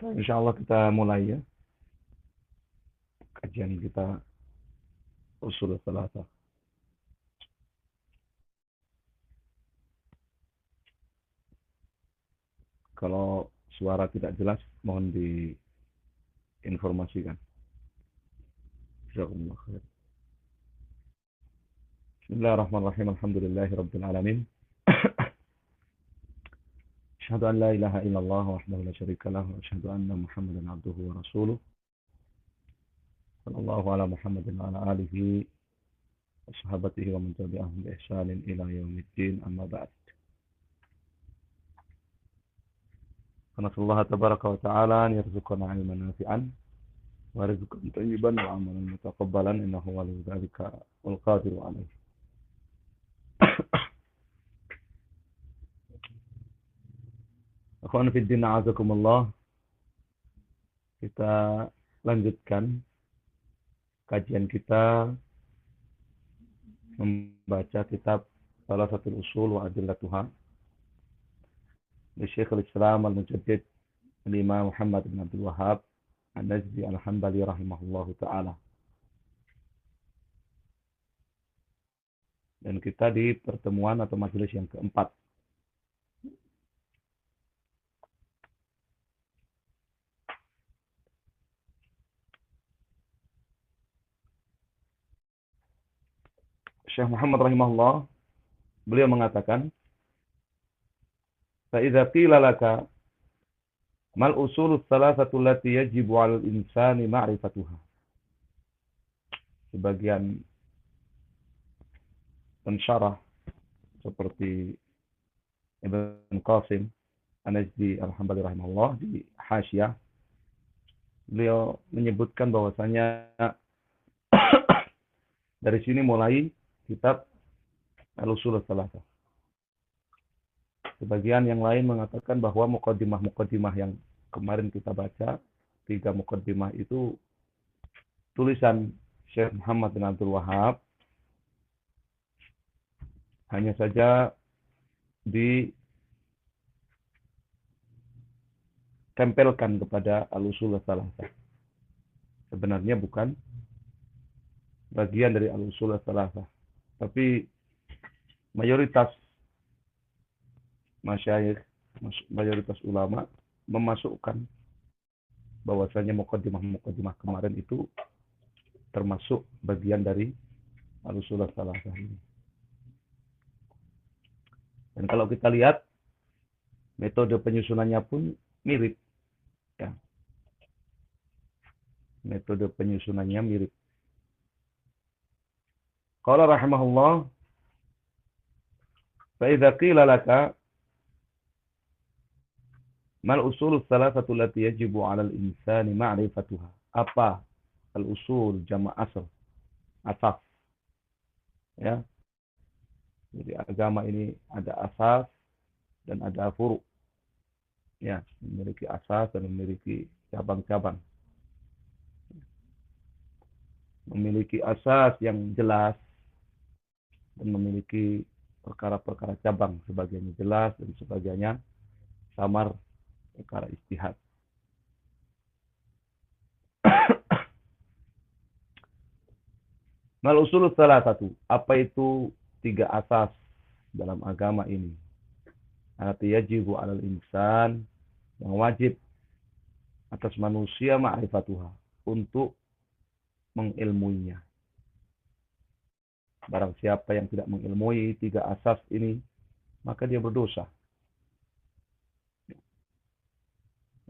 Insya Allah kita mulai ya kajian kita usul salatah. Kalau suara tidak jelas mohon diinformasikan. Jazakumullah khair. Bismillahirrahmanirrahim. Alhamdulillahirabbil alamin. Asyhadu an la ilaha illallah wahdahu la syarika lah wa asyhadu anna Muhammadan abduhu wa rasuluh. Sallallahu ala Muhammadin wa ala alihi wa sahabatihi wa man tabi'ahum bi ihsanin ila yaumiddin amma ba'd. Nasallahu tabaraka wa ta'ala an yarzuqana ilman nafi'an wa rizqan thayyiban wa amalan mutaqabbalan innahu waliyyu dzalika wal qadiru alaih. Akhwan fi din a'azakumullah. Kita lanjutkan kajian kita membaca kitab Salasatul Usul wa Adillatuha di Syekhul Islam Al-Mujaddid Imam Muhammad bin Abdul Wahhab An-Najdi Al-Hambali rahimahullahu ta'ala. Dan kita di pertemuan atau majelis yang keempat. Syekh Muhammad rahimahullah, beliau mengatakan, فَإِذَا قِيلَ لَكَ مَا الْأُصُولُ الثَّلَاثَةُ الَّتِي يَجِبُ عَلَى الْإِنسَانِ مَعْرِفَتُهَا. Sebagian pensyarah seperti Ibn Qasim An-Najdi Al-Hambali rahimahullah di Hasyah, beliau menyebutkan bahwasanya dari sini mulai kitab Al-Usul Ats-Tsalatsah. Sebagian yang lain mengatakan bahwa muqaddimah yang kemarin kita baca, 3 muqaddimah itu tulisan Syekh Muhammad bin Abdul Wahhab, hanya saja ditempelkan kepada Al-Usul Ats-Tsalatsah. Sebenarnya bukan bagian dari Al-Usul Ats-Tsalatsah, tapi mayoritas masyayikh, mayoritas ulama memasukkan bahwasanya muqaddimah kemarin itu termasuk bagian dari Al-Usul Ats-Tsalatsah ini. Dan kalau kita lihat metode penyusunannya pun mirip, ya. Metode penyusunannya mirip. Qala rahimahullah, fa idza qila laka mal usul tsalatsatu allati yajibu 'ala al-insani ma'rifatuha. Apa al-usul jama' asal? Asas. Ya. Jadi agama ini ada asas dan ada furu'. Ya, memiliki asas dan memiliki cabang-cabang. Memiliki asas yang jelas dan memiliki perkara-perkara cabang, sebagiannya jelas dan sebagiannya samar, perkara ijtihad. Mal usul tsalatsatu, apa itu 3 asas dalam agama ini? Allati yajibu 'alal insan, yang wajib atas manusia ma'rifatuha, untuk mengilmuinya. Barang siapa yang tidak mengilmui 3 asas ini, maka dia berdosa.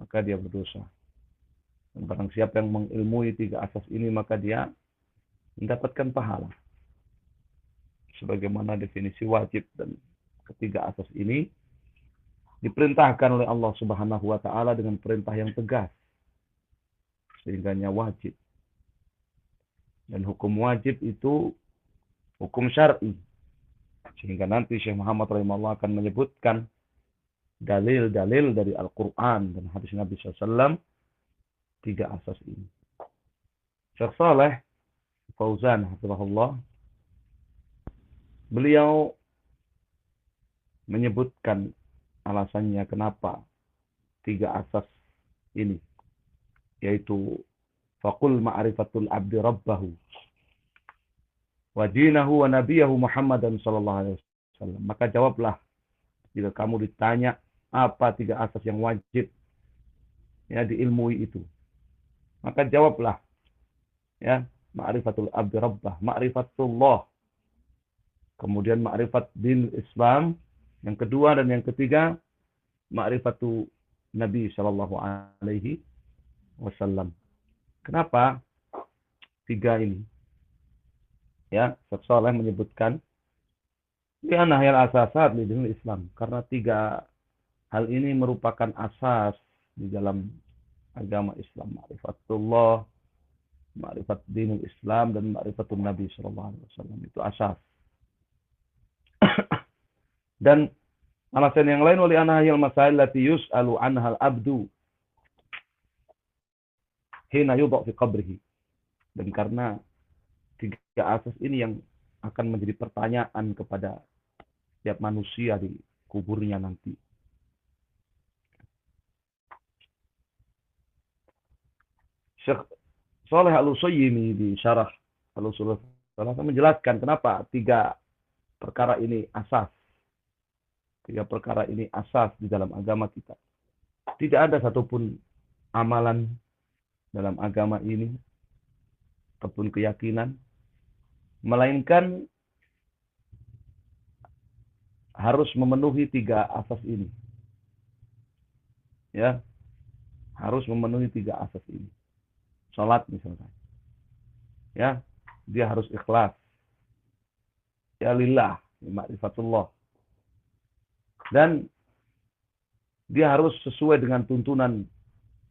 Maka dia berdosa. Dan barang siapa yang mengilmui 3 asas ini, maka dia mendapatkan pahala. Sebagaimana definisi wajib, dan ketiga asas ini diperintahkan oleh Allah Subhanahu wa taala dengan perintah yang tegas, sehingganya wajib. Dan hukum wajib itu hukum syar'i. Sehingga nanti Syekh Muhammad rahimahullah akan menyebutkan dalil-dalil dari Al-Quran dan hadis Nabi SAW 3 asas ini. Syekh Saleh Fauzan hafizahullah, beliau menyebutkan alasannya kenapa 3 asas ini, yaitu faqul ma'rifatul abdi rabbahu wa dinahu wa nabiyahu Muhammadan sallallahu alaihi wasallam. Maka jawablah jika kamu ditanya apa 3 asas yang wajib ya diilmui itu. Maka jawablah ya, ma'rifatul abdi rabbah, ma'rifatullah. Kemudian ma'rifat din Islam yang kedua, dan yang ketiga ma'rifatu Nabi sallallahu alaihi wasallam. Kenapa 3 ini? Ya, Syekh Shalih menyebutkan li'anna hal asasat li dinil Islam, karena 3 hal ini merupakan asas di dalam agama Islam. Ma'rifatullah, ma'rifat dinul Islam, dan ma'rifatun Nabi sallallahu alaihi wasallam. Itu asas. Dan alasan yang lain, wali anha hil masail lati yus'alu anha al-abdu hina yudha fi qabrihi. Dan karena 3 asas ini yang akan menjadi pertanyaan kepada setiap manusia di kuburnya nanti. Syekh Shalih Al-Utsaimin di syarah Al-Usul Tsalatsah menjelaskan kenapa 3 perkara ini asas. 3 perkara ini asas di dalam agama kita. Tidak ada satupun amalan dalam agama ini ataupun keyakinan melainkan harus memenuhi 3 asas ini. Ya, harus memenuhi 3 asas ini. Salat misalnya, ya, dia harus ikhlas, ya lillah, ma'rifatullah, dan dia harus sesuai dengan tuntunan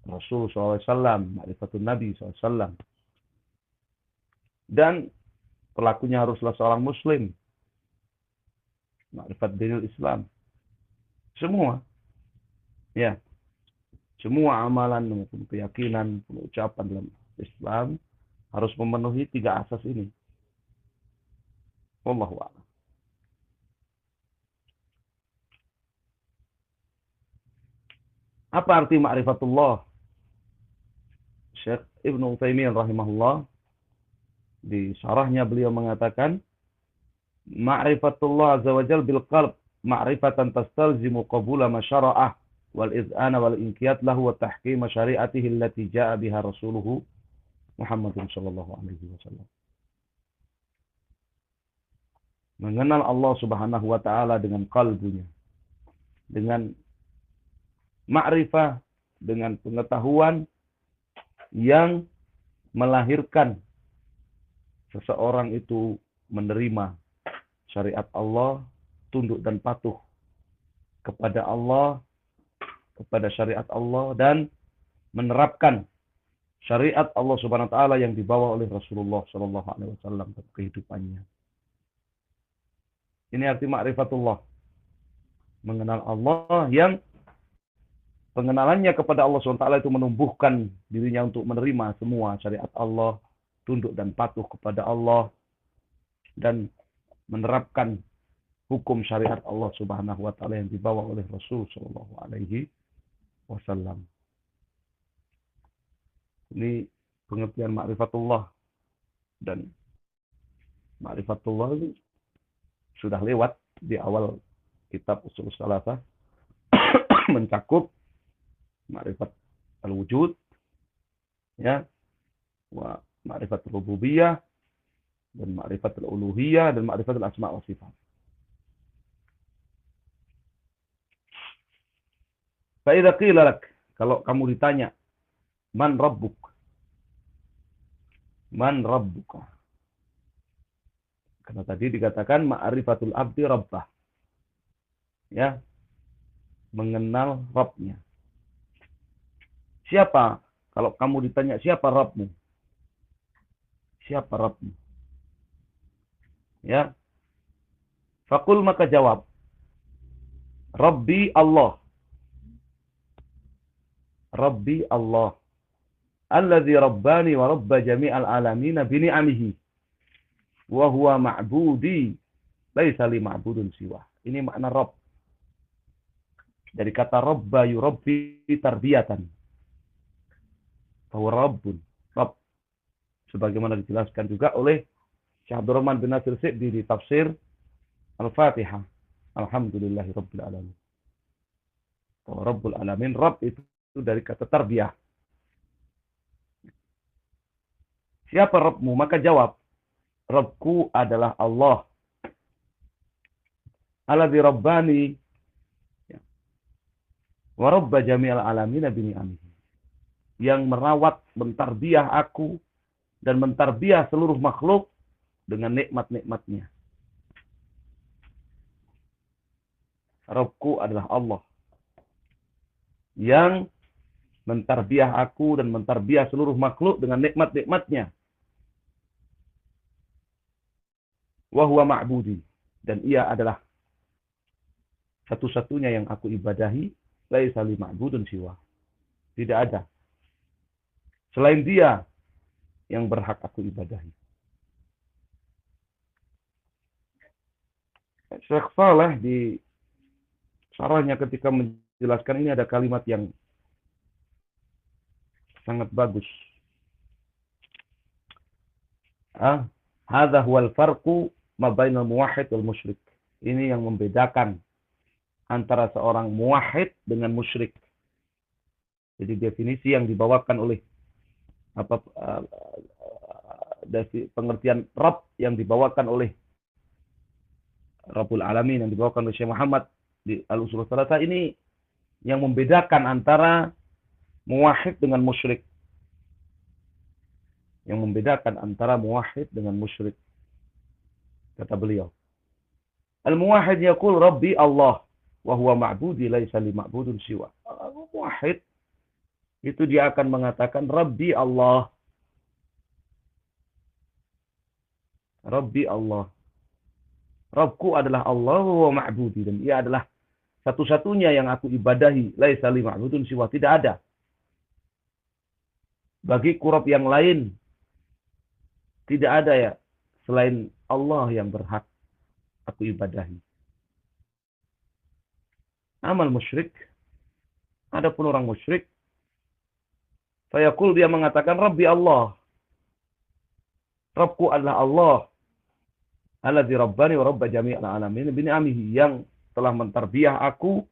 Rasul SAW, ma'rifatun Nabi SAW, dan pelakunya haruslah seorang Muslim, ma'rifat dinil Islam. Semua, ya, semua amalan maupun keyakinan, ucapan dalam Islam harus memenuhi 3 asas ini. Wallahu a'lam. Apa arti ma'rifatullah? Syekh Ibnu Utsaimin rahimahullah di syarahnya beliau mengatakan, ma'rifatullah azza wajal bil qalb ma'rifatan tastalzimu qabula ma syara'ah wal iz'ana wal inqiyad lahu wa tahkim syari'atihi allati ja'a biha rasuluhu Muhammadun sallallahu alaihi wasallam. Mengenal Allah Subhanahu wa taala dengan kalbunya, dengan ma'rifah, dengan pengetahuan yang melahirkan seseorang itu menerima syariat Allah, tunduk dan patuh kepada Allah, kepada syariat Allah, dan menerapkan syariat Allah Subhanahu wa taala yang dibawa oleh Rasulullah sallallahu alaihi wasallam dalam kehidupannya. Ini arti ma'rifatullah. Mengenal Allah yang pengenalannya kepada Allah Subhanahu wa taala itu menumbuhkan dirinya untuk menerima semua syariat Allah, tunduk dan patuh kepada Allah, dan menerapkan hukum syariat Allah Subhanahu wa taala yang dibawa oleh Rasul sallallahu alaihi wasallam. Ini pengertian ma'rifatullah, dan ma'rifatullah ini sudah lewat di awal kitab Ushul Tsalatsah mencakup ma'rifat al-wujud, ya, wa ma'rifat al-rububiyah, dan ma'rifat al-uluhiyah, dan ma'rifat al-asma' wa sifat. Fa idza qila lak, kalau kamu ditanya, man rabbuk? Man rabbuka? Karena tadi dikatakan ma'rifatul abdi rabbah. Ya, mengenal Rabbnya. Siapa? Kalau kamu ditanya siapa Rabbmu? Siapa Rabbmu? Ya. Faqul, maka jawab, Rabbi Allah. Rabbi Allah. Alladzi rabbani wa rabba jami'al alamina bi ni'amihi. Wa huwa ma'budi laisa li ma'budun siwa. Ini makna Rabb. Dari kata rabba yurabbi tarbiyatan. bahwa Rabbun, Rabb, sebagaimana dijelaskan juga oleh Syekh Abdurrahman bin Nasir Sa'di di tafsir Al-Fatihah. Alhamdulillahirabbil alamin. Bahwa Rabbul alamin, Rabb itu dari kata tarbiyah. Siapa Rabbmu? Maka jawab, Rabbku adalah Allah. Alladzi rabbani wa rabba jami'al alamin bini'amihi. Yang merawat, mentarbiyah aku dan mentarbiyah seluruh makhluk dengan nikmat-nikmatnya. Rabbku adalah Allah yang mentarbiyah aku dan mentarbiyah seluruh makhluk dengan nikmat-nikmatnya. Wa huwa ma'budi, dan ia adalah satu-satunya yang aku ibadahi, laisa li ma'budun siwa. Tidak ada selain dia yang berhak aku ibadahi. Syekh Saleh di sarahnya ketika menjelaskan ini ada kalimat yang sangat bagus. Hadza huwal farqu ma bainal muwahhid wal musyrik. Ini yang membedakan antara seorang muwahhid dengan musyrik. Jadi definisi yang dibawakan oleh pengertian Rabb yang dibawakan oleh Rabbul Alamin yang dibawakan oleh Syekh Muhammad di Al-Usul Tsalatsa ini yang membedakan antara muwahhid dengan musyrik. Yang membedakan antara muwahhid dengan musyrik. Kata beliau, Al-muwahhid yaqul Rabbi Allah wa huwa ma'budi laisa li ma'budun siwa. Muwahhid itu dia akan mengatakan Rabbi Allah. Rabbi Allah. Rabbku adalah Allah wa ma'budi, dan ia adalah satu-satunya yang aku ibadahi, laisa li ma'budun siwa. Tidak ada bagiku Rabb yang lain. Tidak ada ya selain Allah yang berhak aku ibadahi. Amal musyrik, adapun orang musyrik, fayaqul, dia mengatakan Rabbi Allah. Rabbku adalah Allah. Alladzi rabbani wa rabba jami'al alamin bini'amihi, yang telah mentarbiyah aku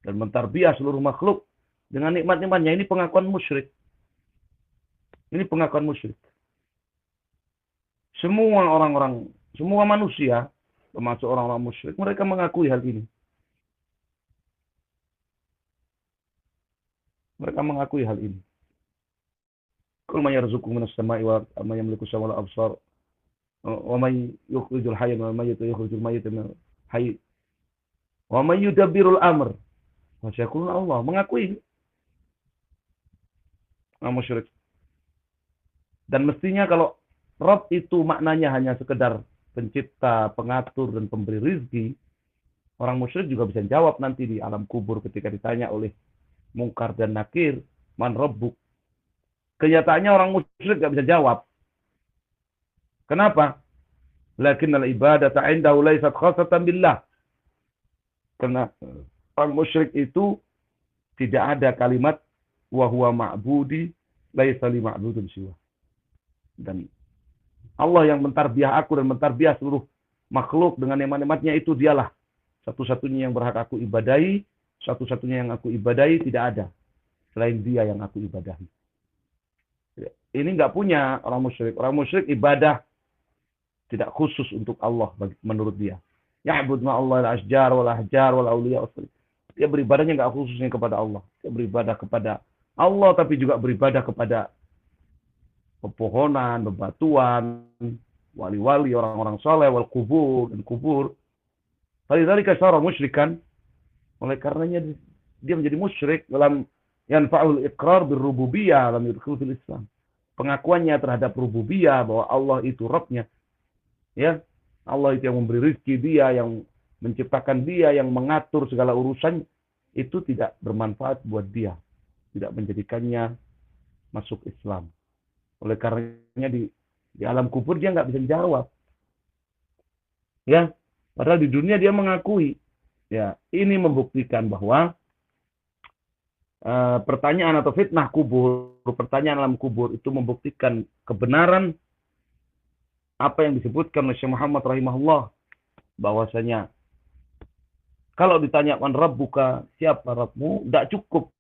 dan mentarbiyah seluruh makhluk dengan nikmat-nikmatnya. Ini pengakuan musyrik. Ini pengakuan musyrik. Semua orang-orang, semua manusia, termasuk orang-orang musyrik, mereka mengakui hal ini. Mereka mengakui hal ini. Qul man yarzuqukum minas sama'i wa man yamliku as-sam'a wal absar wa man yukhrijul hayya minal mayyiti wa yukhrijul mayyita minal hayy wa man yudabbirul amr. Masyaallah, Allah mengakui musyrik. Dan mestinya kalau Rabb itu maknanya hanya sekedar pencipta, pengatur, dan pemberi rizki, orang musyrik juga bisa jawab nanti di alam kubur ketika ditanya oleh Mungkar dan Nakir, man rabbuk. Kenyataannya orang musyrik nggak bisa jawab. Kenapa? Lakinnal ibadata 'indahu laysat khassatan billah. Karena orang musyrik itu tidak ada kalimat wa huwa ma'budi laisa li ma'budun siwa. Dan Allah yang mentarbiyah aku dan mentarbiyah seluruh makhluk dengan nikmat-nikmatnya, itu dialah satu-satunya yang berhak aku ibadahi. Satu-satunya yang aku ibadahi, tidak ada selain dia yang aku ibadahi. Ini nggak punya orang musyrik. Orang musyrik ibadah tidak khusus untuk Allah menurut dia. Ya'bud ma'allah al-ashjar wal-ahjar wal-awliya. Dia beribadahnya nggak khususnya kepada Allah. Dia beribadah kepada Allah, tapi juga beribadah kepada pepohonan, bebatuan, wali-wali, orang-orang soleh, wal-kubur, dan kubur. Falidzalika syara musyrikan. Oleh karenanya dia menjadi musyrik dalam yanfa'ul iqrar birrububiyah lam yadkhul fil Islam. Pengakuannya terhadap rububiyah bahwa Allah itu Rabbnya. Ya, Allah itu yang memberi rezeki dia, yang menciptakan dia, yang mengatur segala urusan, itu tidak bermanfaat buat dia. Tidak menjadikannya masuk Islam. Oleh karenanya di alam kubur dia nggak bisa jawab. Ya, padahal di dunia dia mengakui. Ya, ini membuktikan bahwa pertanyaan atau fitnah kubur, pertanyaan alam kubur itu membuktikan kebenaran apa yang disebutkan oleh Syekh Muhammad rahimahullah, bahwasanya kalau ditanyakan Rabbuka, siapa Rabbmu, tidak cukup.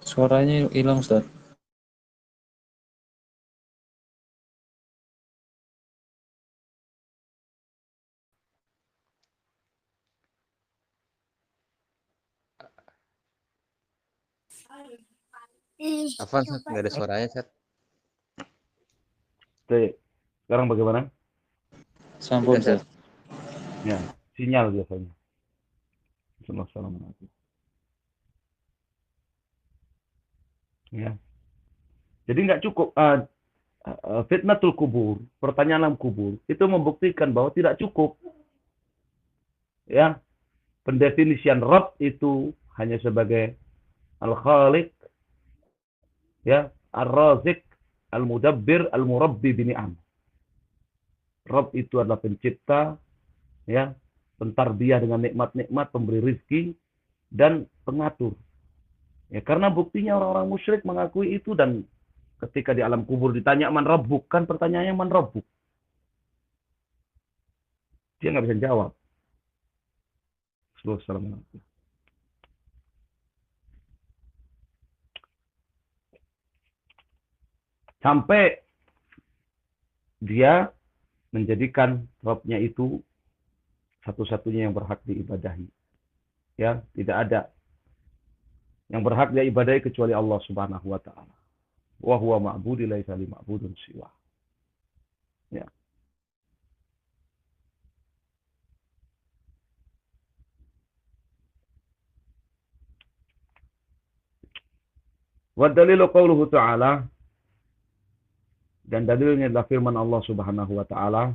Suaranya hilang, Ustaz. Afwan, Ustaz, nggak ada suaranya, Ustaz. Sekarang bagaimana? Sampun, Udah, Ustaz. Ustaz. Ya, sinyal biasanya. Assalamualaikum. Ya. Jadi nggak cukup fitnatul kubur, pertanyaan alam kubur, itu membuktikan bahwa tidak cukup. Ya, pendefinisian Rabb itu hanya sebagai Al-Khaliq, ya, Ar-Razik, Al-Mudabbir, Al-Murabbi bini'am. Rabb itu adalah pencipta, ya, pentarbiah dengan nikmat-nikmat, pemberi rizki, dan pengatur. Ya, karena buktinya orang-orang musyrik mengakui itu, dan ketika di alam kubur ditanya man rabbuk, kan pertanyaannya man rabbuk. Dia nggak bisa jawab. Assalamualaikum. Sampai dia menjadikan Rabb-nya itu satu-satunya yang berhak diibadahi. Ya, tidak ada yang berhak diibadahi kecuali Allah Subhanahu wa taala. Wa huwa ma'budi laisa li ma'budun siwa. Ya. Wa dalilu qauluhu ta'ala, dan dalilnya adalah firman Allah Subhanahu wa taala,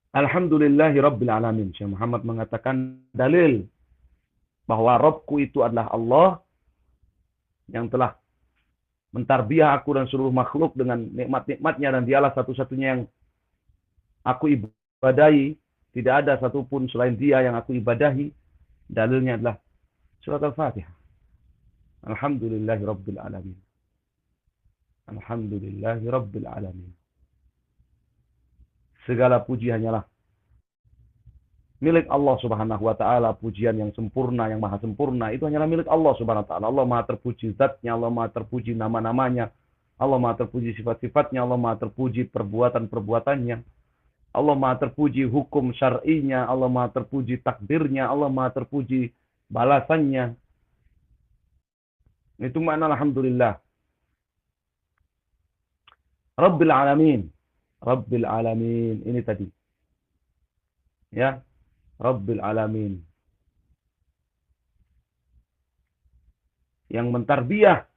Alhamdulillahi Rabbil Alamin. Syekh Muhammad mengatakan dalil bahwa Rabbku itu adalah Allah yang telah mentarbiah aku dan seluruh makhluk dengan nikmat-nikmatnya, dan dialah satu-satunya yang aku ibadahi. Tidak ada satupun selain dia yang aku ibadahi. Dalilnya adalah surat Al-Fatihah. Alhamdulillahi Rabbil Alamin. Alhamdulillahi Rabbil Alamin. Segala puji hanyalah milik Allah Subhanahu wa taala. Pujian yang sempurna, yang maha sempurna, itu hanyalah milik Allah Subhanahu wa taala. Allah maha terpuji zatnya, Allah maha terpuji nama-namanya, Allah maha terpuji sifat-sifatnya, Allah maha terpuji perbuatan-perbuatannya, Allah maha terpuji hukum syar'inya, Allah maha terpuji takdirnya, Allah maha terpuji balasannya. Itu makna alhamdulillah. Rabbil Alamin. Rabbil Alamin. Ini tadi. Ya. Rabbil Alamin. Yang mentarbiah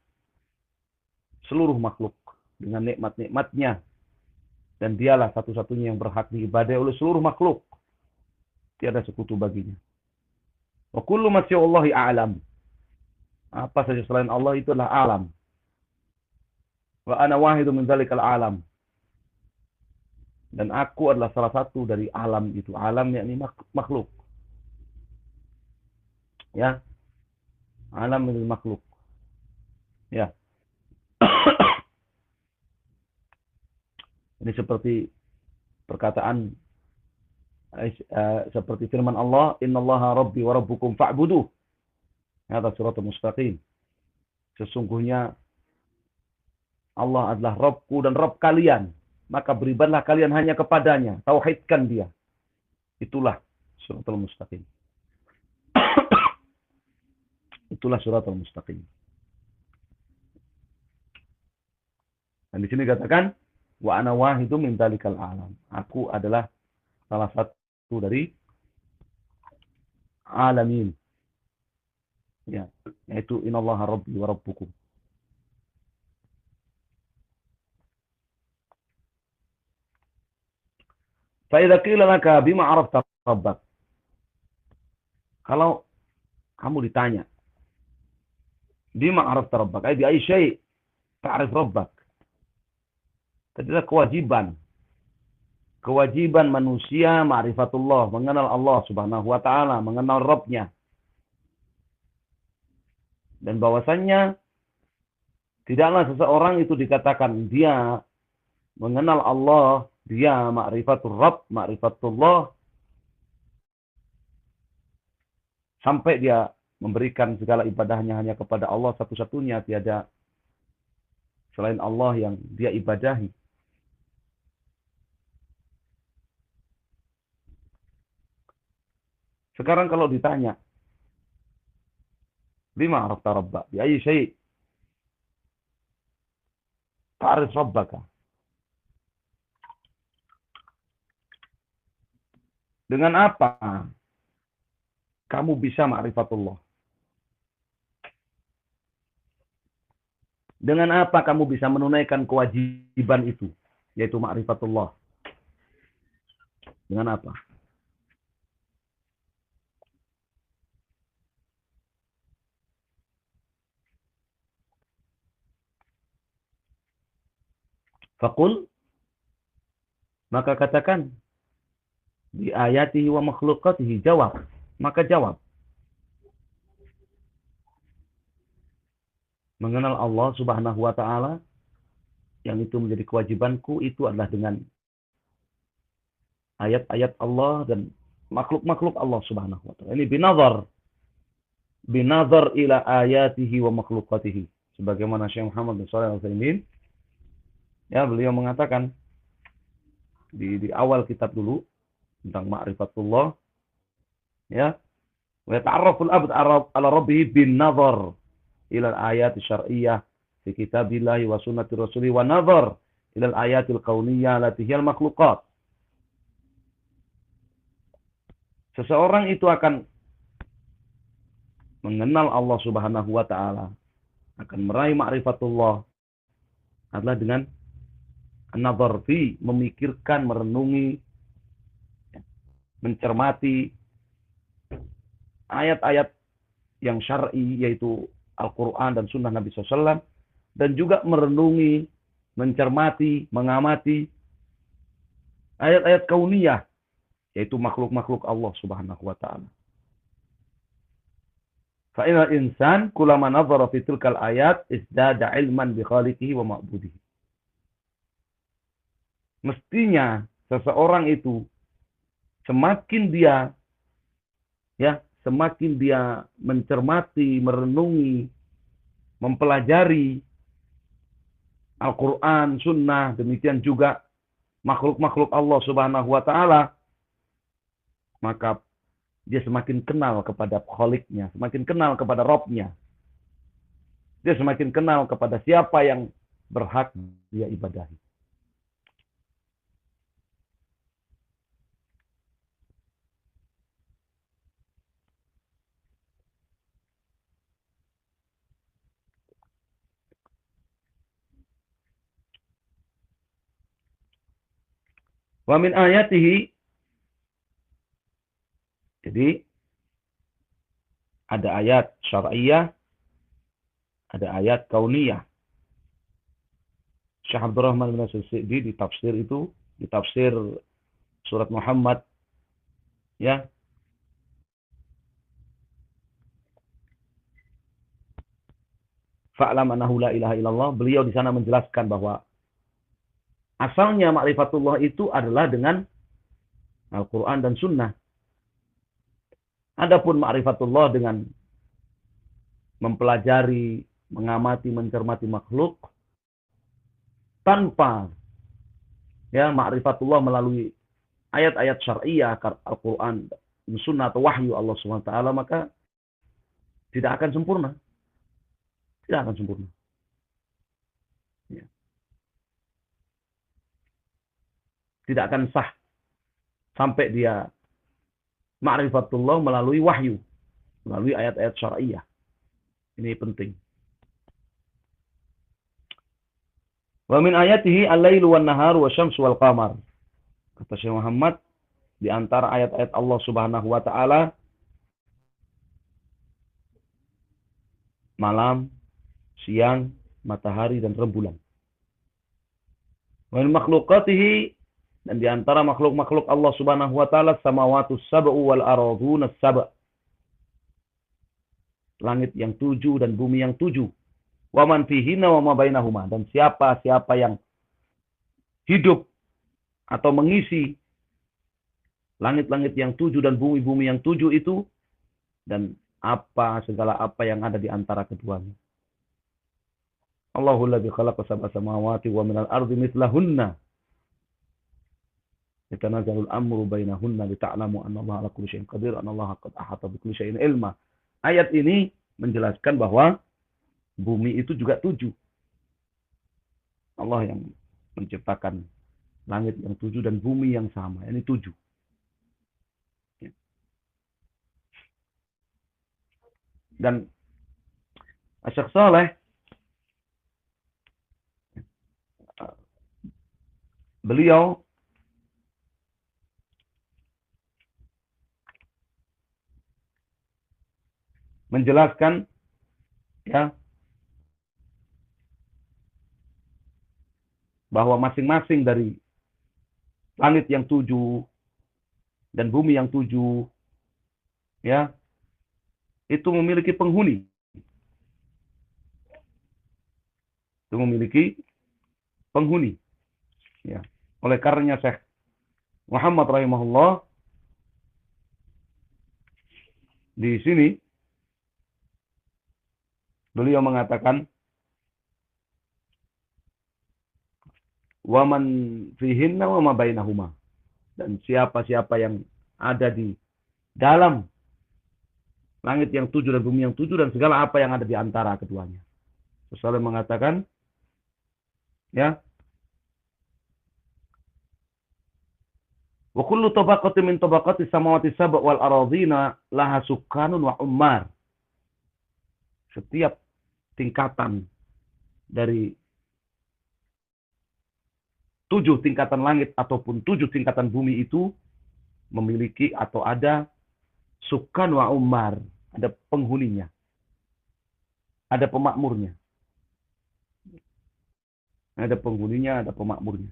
seluruh makhluk dengan nikmat-nikmatnya. Dan dialah satu-satunya yang berhak diibadahi oleh seluruh makhluk. Tiada sekutu baginya. Wa kullu ma siwallahi a'lam. Apa saja selain Allah itu adalah alam. Wa ana wahidu min dzalikal alam. Dan aku adalah salah satu dari alam itu. Alam yakni makhluk. Ya. Alam itu makhluk. Ya. Ini seperti perkataan seperti firman Allah, innallaha rabbi wa rabbukum fa'buduh. Hadza siratal mustaqim. Sesungguhnya Allah adalah Rabbku dan Rabb kalian, maka beribadahlah kalian hanya kepadanya, tauhidkan dia. Itulah siratal mustaqim. Itulah siratal mustaqim. Dan di sini katakan wa ana wahidu min dzalikal alam. Aku adalah salah satu dari alamin. Ya, yaitu innallaha rabbi wa rabbukum. Fa idza qila laka bima arafta rabbak. Kalau kamu ditanya bima arafta rabbak, ay bi ayyi syai' ta'rif rabbak. Itu adalah kewajiban. Kewajiban manusia ma'rifatullah, mengenal Allah Subhanahu wa taala, mengenal Rabb-nya. Dan bahwasannya tidaklah seseorang itu dikatakan dia mengenal Allah, dia ma'rifatul Rabb, ma'rifatullah, sampai dia memberikan segala ibadahnya hanya kepada Allah satu-satunya, tiada selain Allah yang dia ibadahi. Sekarang kalau ditanya, bima arafta rabbak, bi ayyi syai' ta'rif rabbaka? Dengan apa kamu bisa ma'rifatullah? Dengan apa kamu bisa menunaikan kewajiban itu, yaitu ma'rifatullah? Dengan apa? Faqul, maka katakan, bi ayatihi wa makhluqatihi, jawab. Maka jawab. Mengenal Allah Subhanahu wa taala, yang itu menjadi kewajibanku, itu adalah dengan ayat-ayat Allah dan makhluk-makhluk Allah Subhanahu wa taala. Ini binazar ila ayatihi wa makhluqatihi. Sebagaimana Syekh Muhammad bin Shalih Al-Utsaimin, ya, beliau mengatakan di awal kitab dulu tentang ma'rifatullah, ya, wa ta'arraful abd ala rabbih bin nazar ila al-ayat syar'iyyah fi kitabillah wa sunnati rasulih wa nazar ila al-ayatil kauniyah allati hiyal makhluqat. Seseorang itu akan mengenal Allah Subhanahu wa taala, akan meraih ma'rifatullah adalah dengan an-nazar fi, memikirkan, merenungi, mencermati ayat-ayat yang syar'i, yaitu Al-Quran dan Sunnah Nabi SAW, dan juga merenungi, mencermati, mengamati ayat-ayat kauniyah, yaitu makhluk-makhluk Allah Subhanahu wa taala. Fa inal insan kullama nazara fi tilkal ayat izdada ilman bi khaliqihi wa ma'budihi. Mestinya seseorang itu semakin dia mencermati, merenungi, mempelajari Al-Quran, Sunnah, demikian juga makhluk-makhluk Allah Subhanahu wa taala, maka dia semakin kenal kepada Khalik-nya, semakin kenal kepada Rabb-nya. Dia semakin kenal kepada siapa yang berhak dia ibadahi. Wa min ayatihi, jadi ada ayat syar'iyyah, ada ayat kauniyah. Syekh Abdurrahman bin As-Sa'di di tafsir itu, di tafsir surat Muhammad, ya, fa'lam annahu la ilaha illallah, beliau di sana menjelaskan bahwa asalnya ma'rifatullah itu adalah dengan Al-Quran dan Sunnah. Adapun ma'rifatullah dengan mempelajari, mengamati, mencermati makhluk, tanpa ma'rifatullah melalui ayat-ayat syar'iyyah, Al-Quran, Sunnah atau wahyu Allah SWT, maka tidak akan sempurna. Tidak akan sempurna. Tidak akan sah sampai dia ma'rifatullah melalui wahyu, melalui ayat-ayat syar'iyyah. Ini penting. Wa min ayatihi al-lailu wan naharu wasyamsu wal qamar. Kata Syekh Muhammad, di antara ayat-ayat Allah Subhanahu wa taala malam, siang, matahari dan rembulan. Wa min makhluqatihi, dan di antara makhluk-makhluk Allah Subhanahu wa taala samawatus sab'u wal ardhunas sab'. Langit yang 7 dan bumi yang 7. Wa man fihinna wa ma bainahuma, dan siapa yang hidup atau mengisi langit-langit yang 7 dan bumi-bumi yang 7 itu, dan segala apa yang ada di antara keduanya. Allahul ladzi khalaqa sab'a samawati wa minal ardi mithlahunna yatanazalul amru bainahunna lita'lamu anna Allaha 'ala kulli syai'in qadir, anna Allaha qad ahata bi kulli syai'in ilma. Ayat ini menjelaskan bahwa bumi itu juga 7. Allah yang menciptakan langit yang 7 dan bumi yang sama, ini 7. Dan Syekh Saleh beliau menjelaskan ya bahwa masing-masing dari langit yang 7 dan bumi yang 7 ya itu memiliki penghuni. Itu memiliki penghuni. Ya. Oleh karenanya Syekh Muhammad rahimahullah di sini beliau mengatakan wa man fihinna wa ma bainahuma, dan siapa-siapa yang ada di dalam langit yang 7 dan bumi yang 7 dan segala apa yang ada di antara keduanya. Rasulullah mengatakan ya, wa kullu tabaqatin min tabaqati samawati sab' wal aradhina laha sukkanun wa ummar. Setiap tingkatan dari 7 tingkatan langit ataupun 7 tingkatan bumi itu memiliki atau ada sukkan wa ummar, ada penghuninya, ada pemakmurnya. Ada penghuninya, ada pemakmurnya.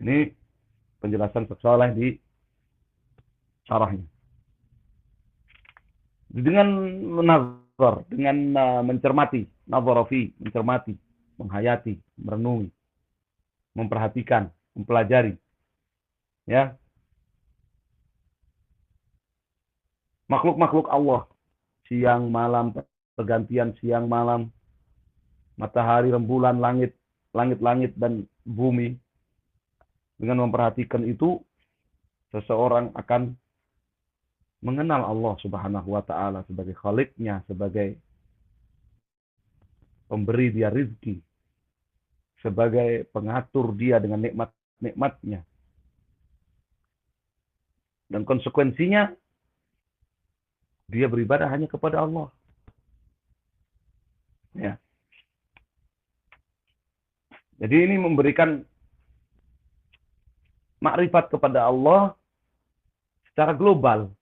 Ini penjelasan Syekh Shalih di syarahnya. Dengan menazar, dengan mencermati, nazarafi, mencermati, menghayati, merenungi, memperhatikan, mempelajari, ya, makhluk-makhluk Allah, siang malam, pergantian siang malam, matahari, rembulan, langit dan bumi. Dengan memperhatikan itu, seseorang akan mengenal Allah Subhanahu wa taala sebagai Khaliknya, sebagai pemberi dia rizki, sebagai pengatur dia dengan nikmat-nikmatnya. Dan konsekuensinya dia beribadah hanya kepada Allah. Ya. Jadi ini memberikan makrifat kepada Allah secara global.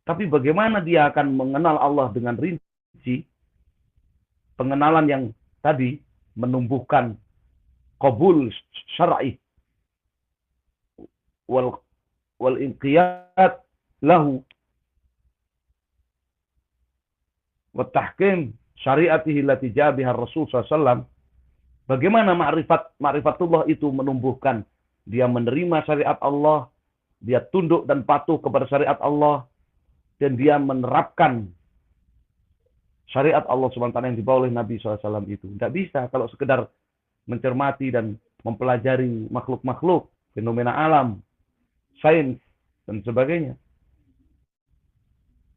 Tapi bagaimana dia akan mengenal Allah dengan rinci? Pengenalan yang tadi menumbuhkan qabul syar'i wal inqiyad lahu wa tahkim syariatihi allati jaa biha Rasul sallallahu alaihi wasallam. Bagaimana ma'rifatullah itu menumbuhkan dia menerima syariat Allah, dia tunduk dan patuh kepada syariat Allah, dan dia menerapkan syariat Allah SWT yang dibawa oleh Nabi SAW itu. Tidak bisa kalau sekedar mencermati dan mempelajari makhluk-makhluk, fenomena alam, sains, dan sebagainya.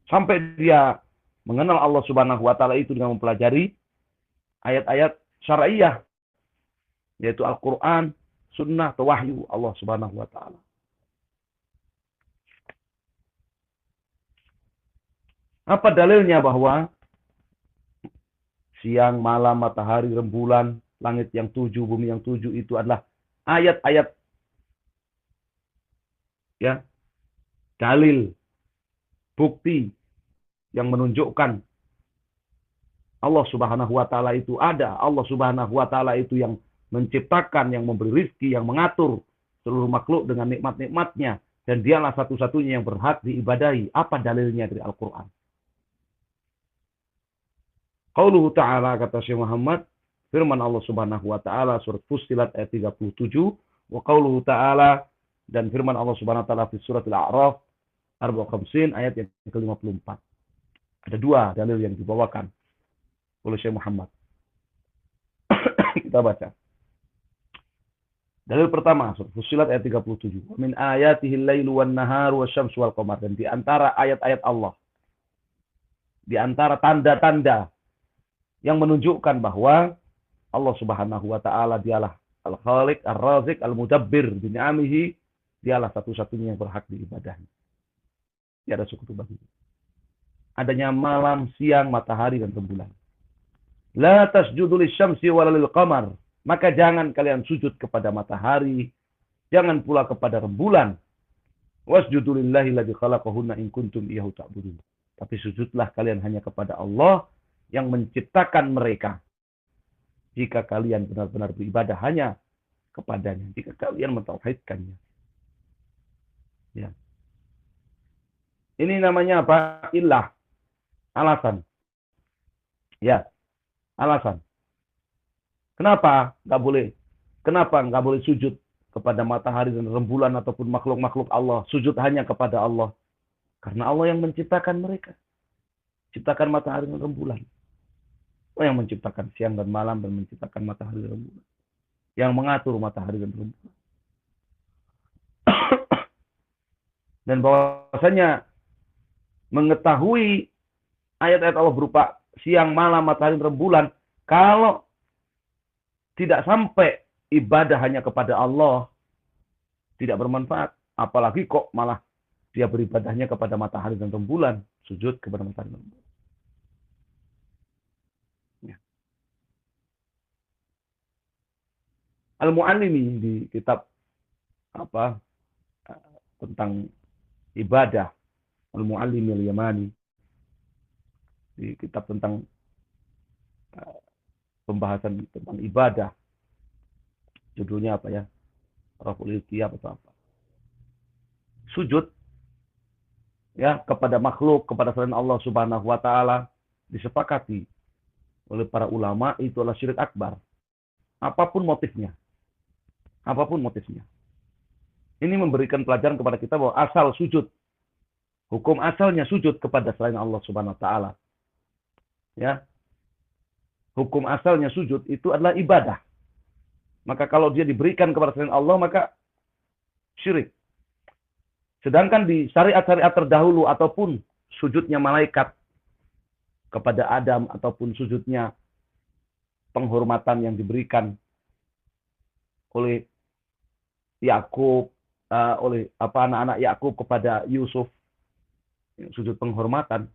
Sampai dia mengenal Allah Subhanahu wa taala itu dengan mempelajari ayat-ayat syar'iyah, yaitu Al-Qur'an, sunnah atau wahyu Allah Subhanahu wa taala. Apa dalilnya bahwa siang, malam, matahari, rembulan, langit yang 7, bumi yang 7 itu adalah ayat-ayat, ya, dalil, bukti yang menunjukkan Allah Subhanahu wa taala itu ada. Allah Subhanahu wa taala itu yang menciptakan, yang memberi rizki, yang mengatur seluruh makhluk dengan nikmat-nikmatnya. Dan dialah satu-satunya yang berhak diibadahi. Apa dalilnya dari Al-Quran? Qauluhu ta'ala, kata Syekh Muhammad, firman Allah Subhanahu wa taala surat Fussilat ayat 37, wa qauluhu ta'ala, dan firman Allah Subhanahu wa taala di surat Al-A'raf 54 ayat yang ke-54. Ada dua dalil yang dibawakan oleh Syekh Muhammad. Kita baca. Dalil pertama, surat Fussilat ayat 37. Min ayatihi al-lailu wan-naharu wasyamsu wal-qamar. Dan di antara ayat-ayat Allah, di antara tanda-tanda yang menunjukkan bahwa Allah Subhanahu wa taala dialah Al-Khaliq, Ar-Razik, Al-Mudabbir bi ni'amihi, dialah satu-satunya yang berhak diibadahi. Tiada sekutu baginya. Adanya malam, siang, matahari dan rembulan. La tasjudu lisyamsi wala lilqamar. Maka jangan kalian sujud kepada matahari, jangan pula kepada rembulan. Wasjudu lillahi alladzi khalaqahunna in kuntum iyyahu ta'budun. Tapi sujudlah kalian hanya kepada Allah yang menciptakan mereka. Jika kalian benar-benar beribadah hanya kepadanya, jika kalian mentauhidkannya. Ya. Ini namanya apa? Illah. Alasan. Ya. Alasan. Kenapa nggak boleh? Kenapa nggak boleh sujud kepada matahari dan rembulan ataupun makhluk-makhluk Allah? Sujud hanya kepada Allah. Karena Allah yang menciptakan mereka. Ciptakan matahari dan rembulan. Allah yang menciptakan siang dan malam dan menciptakan matahari dan rembulan. Yang mengatur matahari dan rembulan. Dan bahwasanya mengetahui ayat-ayat Allah berupa siang, malam, matahari, dan rembulan, kalau tidak sampai ibadah hanya kepada Allah, tidak bermanfaat. Apalagi kok malah dia beribadahnya kepada matahari dan rembulan, sujud kepada matahari dan rembulan. Ya. Al-Mu'allimi di kitab tentang ibadah, Al-Mu'allimi Al-Yamani, di kitab tentang pembahasan tentang ibadah, judulnya apa ya? Raful Iltiyab atau apa? Sujud ya kepada makhluk, kepada selain Allah Subhanahu wa taala disepakati oleh para ulama itu adalah syirik akbar. Apapun motifnya. Apapun motifnya. Ini memberikan pelajaran kepada kita bahwa asal sujud, hukum asalnya sujud kepada selain Allah Subhanahu wa taala. Ya. Hukum asalnya sujud itu adalah ibadah. Maka kalau dia diberikan kepada selain Allah, maka syirik. Sedangkan di syariat-syariat terdahulu ataupun sujudnya malaikat kepada Adam ataupun sujudnya penghormatan yang diberikan oleh Yakub, oleh anak-anak Yakub kepada Yusuf, sujud penghormatan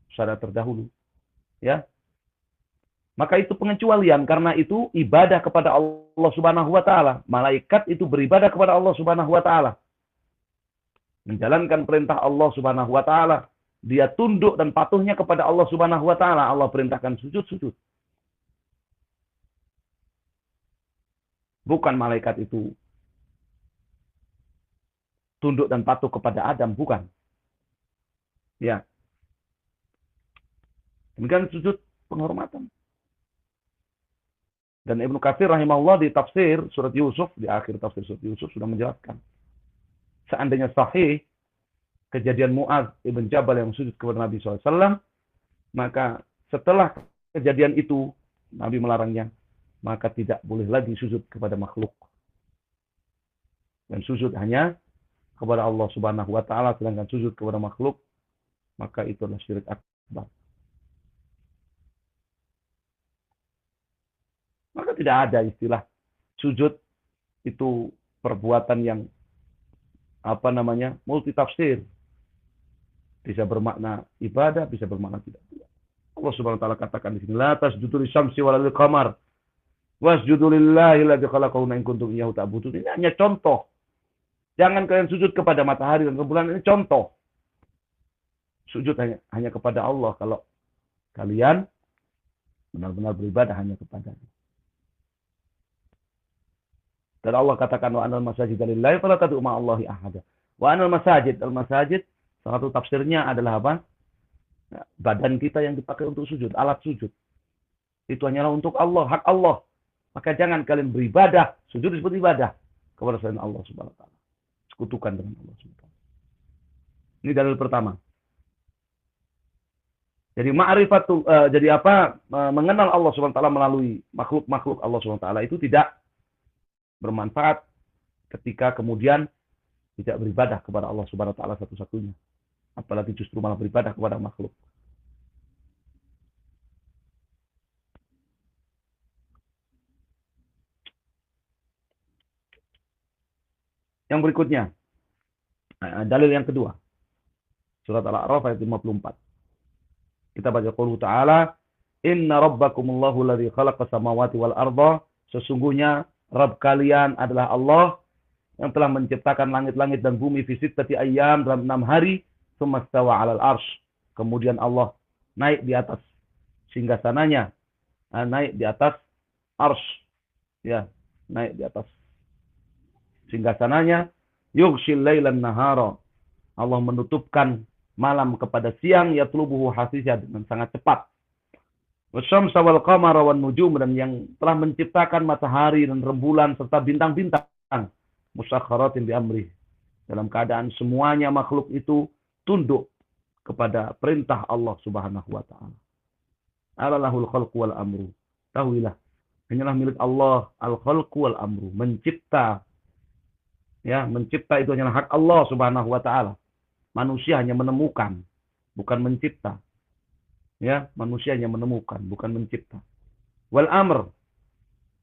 syariat terdahulu, ya. Maka itu pengecualian, karena itu ibadah kepada Allah Subhanahu wa taala. Malaikat itu beribadah kepada Allah Subhanahu wa taala. Menjalankan perintah Allah Subhanahu wa taala. Dia tunduk dan patuhnya kepada Allah Subhanahu wa taala. Allah perintahkan sujud. Bukan malaikat itu tunduk dan patuh kepada Adam, bukan. Ya. Demikian sujud penghormatan. Dan Ibnu Katsir rahimahullah di tafsir surat Yusuf, di akhir tafsir surat Yusuf sudah menjelaskan. Seandainya sahih kejadian Mu'adz ibn Jabal yang sujud kepada Nabi SAW, maka setelah kejadian itu Nabi melarangnya, maka tidak boleh lagi sujud kepada makhluk. Dan sujud hanya kepada Allah Subhanahu wa taala, sedangkan sujud kepada makhluk maka itu adalah syirik akbar. Maka tidak ada istilah sujud itu perbuatan yang multitafsir. Bisa bermakna ibadah, bisa bermakna tidak. Allah Subhanahu wa taala katakan di sini, la tasjudu lisyamsi wala lilqamar wasjudu lillahi alladzi khalaqahunna in kuntum iyyahu ta'budun. Ini hanya contoh. Jangan kalian sujud kepada matahari dan rembulan, ini contoh. Sujud hanya kepada Allah kalau kalian Benar-benar beribadah hanya kepadanya. Dan Allah katakan wa anal masajid lillahi fala tad'u ma'allahi ahada. Wa anal masajid, al-masajid salah satu tafsirnya adalah apa? Badan kita yang dipakai untuk sujud, alat sujud. Itu hanyalah untuk Allah, hak Allah. Maka jangan kalian beribadah, sujud disebut ibadah kepada selain Allah Subhanahu wa taala. Sekutukan dengan Allah Subhanahu wa taala. Ini dalil pertama. Jadi mengenal Allah Subhanahu wa taala melalui makhluk-makhluk Allah Subhanahu wa taala itu tidak bermanfaat ketika kemudian tidak beribadah kepada Allah Subhanahu wa taala satu-satunya. Apalagi justru malah beribadah kepada makhluk. Yang berikutnya, dalil yang kedua. Surat Al-A'raf ayat 54. Kita baca qauluhu ta'ala, "Inna rabbakumullahu alladzi khalaqas samawati wal arda." Sesungguhnya Rabb kalian adalah Allah yang telah menciptakan langit-langit dan bumi fi sittati ayyam dalam 6 hari, tsumma stawa 'alal arsy. Kemudian Allah naik di atas singgasananya, naik di atas arsy. Ya, naik di atas singgasananya, yughshil lailan nahara. Allah menutupkan malam kepada siang, yatlubuhu hasisya, dengan sangat cepat. Wasyamsa wal qamara wan nujum, dan yang telah menciptakan matahari dan rembulan serta bintang-bintang, musakhkharatin bi amrih, dalam keadaan semuanya makhluk itu tunduk kepada perintah Allah Subhanahu wa taala. Alalahul khalqu wal amru. Tahuilah, hanyalah milik Allah al-khalqu wal amru, mencipta. Ya, mencipta itu hanyalah hak Allah Subhanahu wa taala. Manusia hanya menemukan, bukan mencipta. Ya, manusia hanya menemukan, bukan mencipta. Wal amr,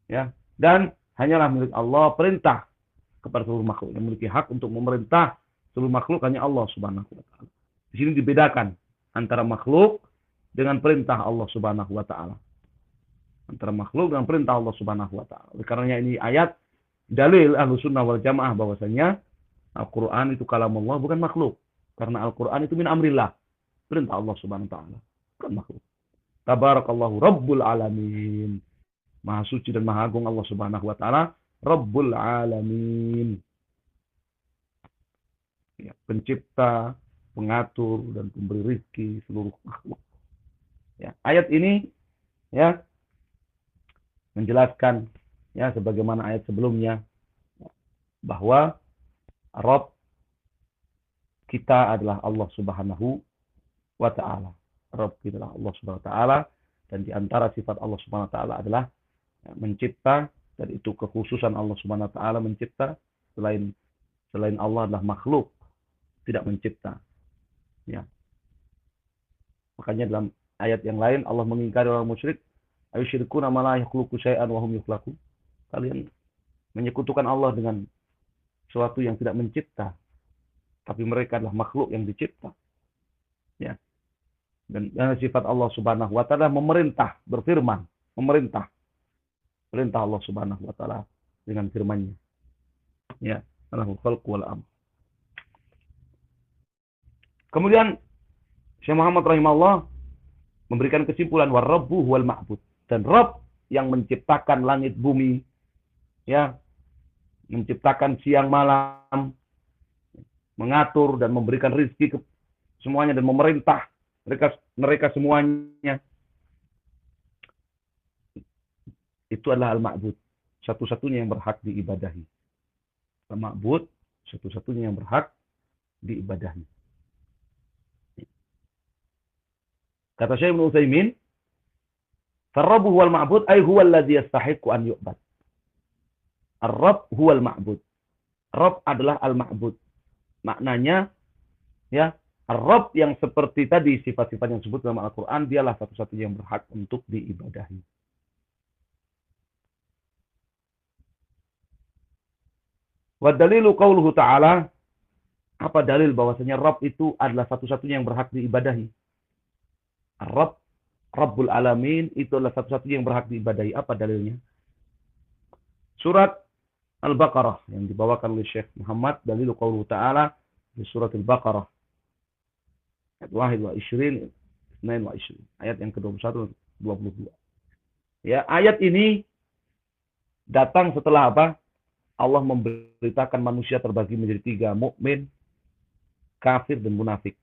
ya, dan hanyalah milik Allah perintah kepada seluruh makhluk. Yang memiliki hak untuk memerintah seluruh makhluk hanya Allah Subhanahu wa taala. Di sini dibedakan antara makhluk dengan perintah Allah Subhanahu wa taala. Antara makhluk dengan perintah Allah Subhanahu wa taala. Oleh karenanya ini ayat dalil Ahlussunnah wal Jamaah bahwasanya Al-Qur'an itu kalam Allah, bukan makhluk. Karena Al-Qur'an itu min amrillah, perintah Allah Subhanahu wa taala, bukan makhluk. Tabarakallahu Rabbul Alamin. Maha suci dan maha agung Allah Subhanahu wa taala, Rabbul Alamin. Ya, pencipta, pengatur dan pemberi rizki seluruh makhluk. Ya, ayat ini ya menjelaskan ya sebagaimana ayat sebelumnya bahwa Rabb kita adalah Allah Subhanahu wa taala. Rabb kita adalah Allah Subhanahu wa taala, dan di antara sifat Allah Subhanahu wa taala adalah mencipta, dan itu kekhususan Allah Subhanahu wa taala mencipta. Selain Allah adalah makhluk tidak mencipta. Ya. Makanya dalam ayat yang lain Allah mengingkari orang musyrik, ayusyirikuna ma la yakhluqu syai'an wa hum yukhlaqun. Kalian menyekutukan Allah dengan sesuatu yang tidak mencipta, tapi mereka adalah makhluk yang dicipta. Ya. Dan sifat Allah Subhanahu wa taala memerintah, berfirman, memerintah. Perintah Allah Subhanahu wa taala dengan firman-Nya. Ya, Allahul khalqu wal amr. Kemudian Syekh Muhammad rahimahullah memberikan kesimpulan war-rabbu huwal ma'bud, dan Rabb yang menciptakan langit bumi, ya, menciptakan siang malam, mengatur dan memberikan rezeki ke semuanya dan memerintah mereka semuanya. Itu adalah al-ma'bud, satu-satunya yang berhak diibadahi. Al-ma'bud, satu-satunya yang berhak diibadahi. Kata Syekh Ibnu Utsaimin, "Ar-Rabb huwal ma'bud ay huwal ladzi yastahiqqu an yu'bad." Ar-Rabb huwal ma'bud. Rabb adalah al-ma'bud. Maknanya ya, Ar-Rabb yang seperti tadi sifat-sifat yang disebut dalam Al-Qur'an, dialah satu-satunya yang berhak untuk diibadahi. Wa dalilu qauluhu ta'ala, apa dalil bahwasanya Rabb itu adalah satu-satunya yang berhak diibadahi? Ar-Rabb, Rabbul Alamin, itu adalah satu-satunya yang berhak diibadahi. Apa dalilnya? Surat Al-Baqarah yang dibawakan oleh Syekh Muhammad, dalilu qauluhu ta'ala di surat Al-Baqarah ayat 21, 22, ayat yang ke-21 22. Ya, ayat ini datang setelah apa? Allah memberitakan manusia terbagi menjadi tiga, mukmin, kafir, dan munafik.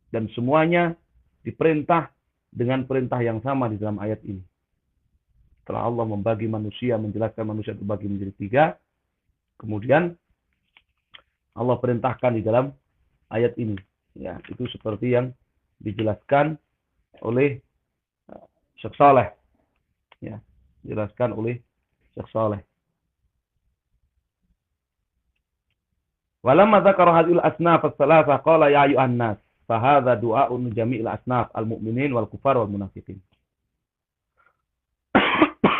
Dan semuanya diperintah dengan perintah yang sama di dalam ayat ini. Setelah Allah membagi manusia, menjelaskan manusia terbagi menjadi tiga, kemudian Allah perintahkan di dalam ayat ini. Ya, itu seperti yang dijelaskan oleh Syekh Saleh. Ya, dijelaskan oleh Syekh Saleh. Walamma dzakara hadhil asnaf as-salasa qala ya ayyuhan nas fa hadza du'aun jami'il asnaf al-mu'minin wal kufar wal munafiqin.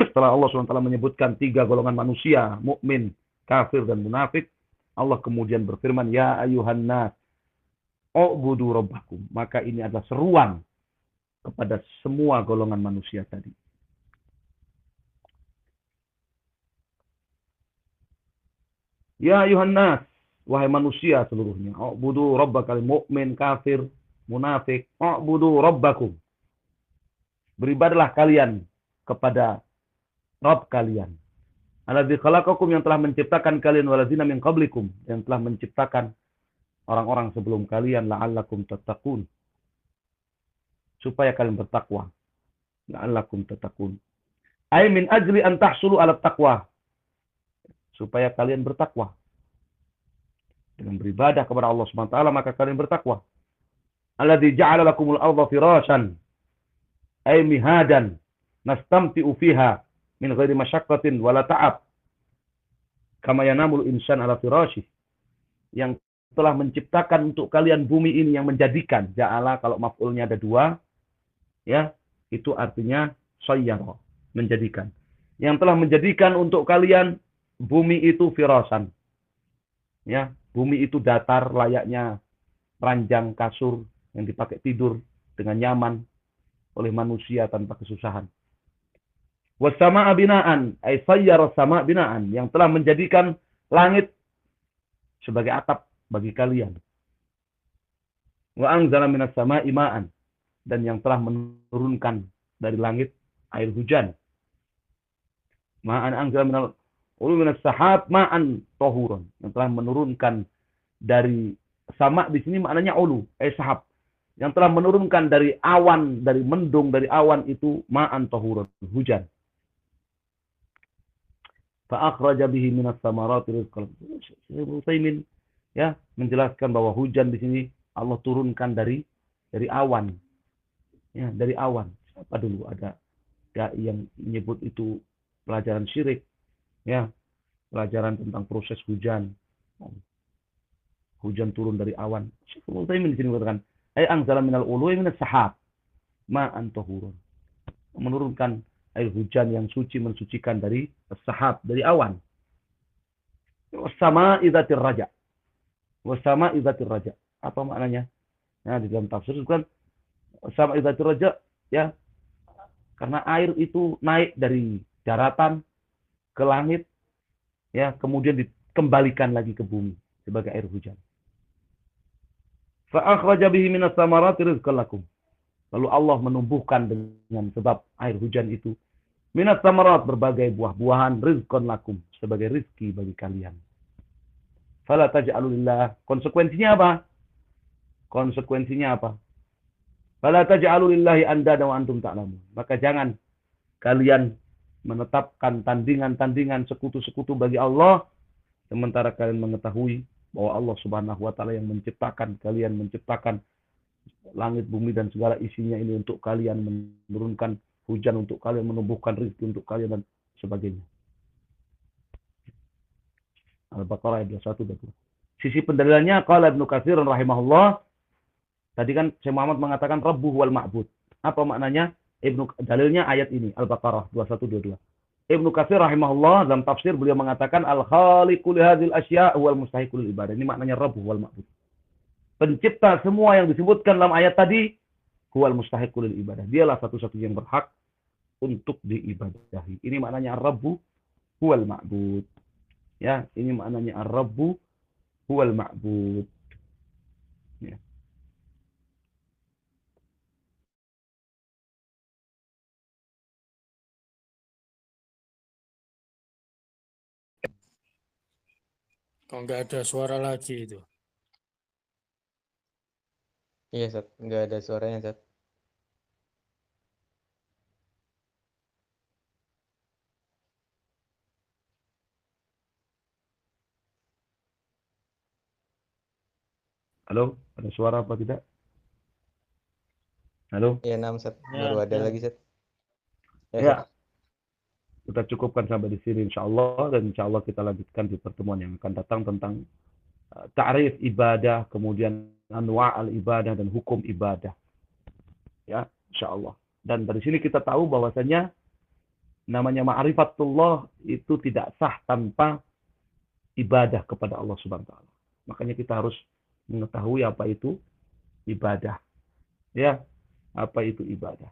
Setelah Allah SWT menyebutkan tiga golongan manusia, mukmin, kafir, dan munafik, Allah kemudian berfirman, ya ayyuhan nas, u'budu rabbakum. Maka ini adalah seruan kepada semua golongan manusia tadi. Ya ayyuhan nas, wahai manusia seluruhnya, u'budu rabbakal mukmin, kafir, munafik, u'budu rabbakum. Beribadahlah kalian kepada Rabb kalian. Alladzi khalaqakum, yang telah menciptakan kalian, waladzina min qablikum, yang telah menciptakan orang-orang sebelum kalian, la'allakum tattaqun, supaya kalian bertakwa. La'allakum tattaqun. Ay min ajli an tahsulu 'ala taqwa, supaya kalian bertakwa. Dengan beribadah kepada Allah Subhanahu wa taala maka kalian bertakwa. Alladzi ja'ala lakumul arda firashan ay mihadan nastamti'u fiha min ghairi masyaqqatin wala ta'ab. Kama yanamul insan ala firasyih. Yang telah menciptakan untuk kalian bumi ini, yang menjadikan. Ja'ala kalau maf'ulnya ada dua, ya, itu artinya sayyara, menjadikan. Yang telah menjadikan untuk kalian bumi itu firasan. Ya, bumi itu datar layaknya ranjang kasur yang dipakai tidur dengan nyaman oleh manusia tanpa kesusahan. Wasama'a binaan, ay sayyara sama' binaan, yang telah menjadikan langit sebagai atap bagi kalian. Wa anzala minas sama'i ma'an, dan yang telah menurunkan dari langit air hujan. Ma'an anzala minal minas sahab ma'an tahuran, yang telah menurunkan dari sama' di sini maknanya ulu, sahab, yang telah menurunkan dari awan, dari mendung, dari awan itu ma'an tahuran, hujan. Fa'akhraja bihi minas samarati rizqan. Utsaimin ya menjelaskan bahwa hujan di sini Allah turunkan dari awan. Ya, dari awan. Apa dulu ada yang menyebut itu pelajaran syirik, ya, pelajaran tentang proses hujan. Hujan turun dari awan. Utsaimin di sini mengatakan, ay anzala minal ului minas sahab ma'an tahurun. Menurunkan air hujan yang suci, mensucikan dari sahab, dari awan. Wasama idzatir raja. Wasama idzatir raja. Apa maknanya? Nah, di dalam tafsir kan sama idzatir raja, ya, karena air itu naik dari daratan ke langit, ya, kemudian dikembalikan lagi ke bumi sebagai air hujan. Fa akhraja bihi minas samarati rizqan lakum. Lalu Allah menumbuhkan dengan sebab air hujan itu minas samarat, berbagai buah-buahan, rizqan lakum, sebagai rizki bagi kalian. Fala taj'alu lillah. Konsekuensinya apa? Konsekuensinya apa? Fala taj'alu lillahi andada wa antum ta'lamun. Maka jangan kalian menetapkan tandingan-tandingan, sekutu-sekutu bagi Allah sementara kalian mengetahui bahwa Allah Subhanahu wa taala yang menciptakan kalian, menciptakan langit, bumi, dan segala isinya ini untuk kalian, menurunkan hujan untuk kalian, menumbuhkan rezeki untuk kalian, dan sebagainya. Al-Baqarah ayat 21. Sisi pendalilannya, qala Ibnu Katsir rahimahullah, tadi kan Syekh Muhammad mengatakan Rabbuh wal ma'bud. Apa maknanya? Dalilnya ayat ini, Al-Baqarah 21-22. Ibnu Katsir rahimahullah dalam tafsir beliau mengatakan al-khaliqu li hadzal asya' wal mustahiqu lil ibadah. Ini maknanya Rabbuh wal ma'bud. Pencipta semua yang disebutkan dalam ayat tadi, huwal mustahiqu lil ibadah. Dialah satu-satunya yang berhak untuk diibadahi. Ini maknanya ar-rabbu huwal ma'bud. Ya, ini maknanya ar-rabbu huwal ma'bud. Ya. Kalau nggak ada suara lagi itu. Iya, Ustaz. Nggak ada suaranya, Ustaz. Halo, ada suara apa tidak? Halo? Iya, 6, Ustaz. Ya, Baru ada ya. lagi, Ustaz. Ya, Ya, Ustaz. kita cukupkan sampai di sini insya Allah, dan insya Allah kita lanjutkan di pertemuan yang akan datang tentang ta'rif ibadah, kemudian anwa' al-ibadah dan hukum ibadah. Ya, insya Allah. Dan dari sini kita tahu bahwasanya namanya ma'rifatullah itu tidak sah tanpa ibadah kepada Allah Subhanahu wa taala. Makanya kita harus mengetahui apa itu ibadah. Ya, apa itu ibadah.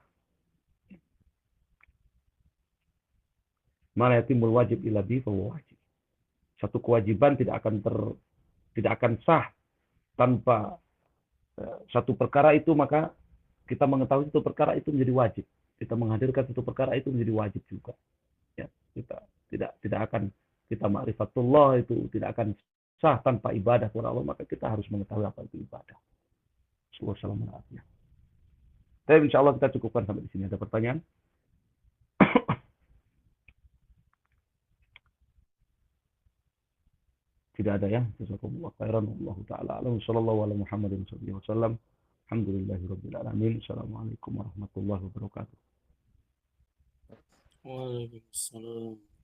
Ma la yatimul wajib illa bi fa wajib. Satu kewajiban tidak akan sah tanpa satu perkara itu, maka kita mengetahui satu perkara itu menjadi wajib. Kita menghadirkan satu perkara itu menjadi wajib juga. Ya, kita tidak akan kita ma'rifatullah itu tidak akan sah tanpa ibadah kepada Allah, maka kita harus mengetahui apa itu ibadah. Wassalamualaikum. Tapi insya Allah kita cukupkan sampai di sini. Ada pertanyaan? Tidak ada ya. Jazakumullah khairan. Wallahu ta'ala a'lam. Sallallahu ala Muhammadin sallallahu alaihi wasallam. Alhamdulillahirabbil alamin. Assalamualaikum warahmatullahi wabarakatuh. Waalaikumsalam.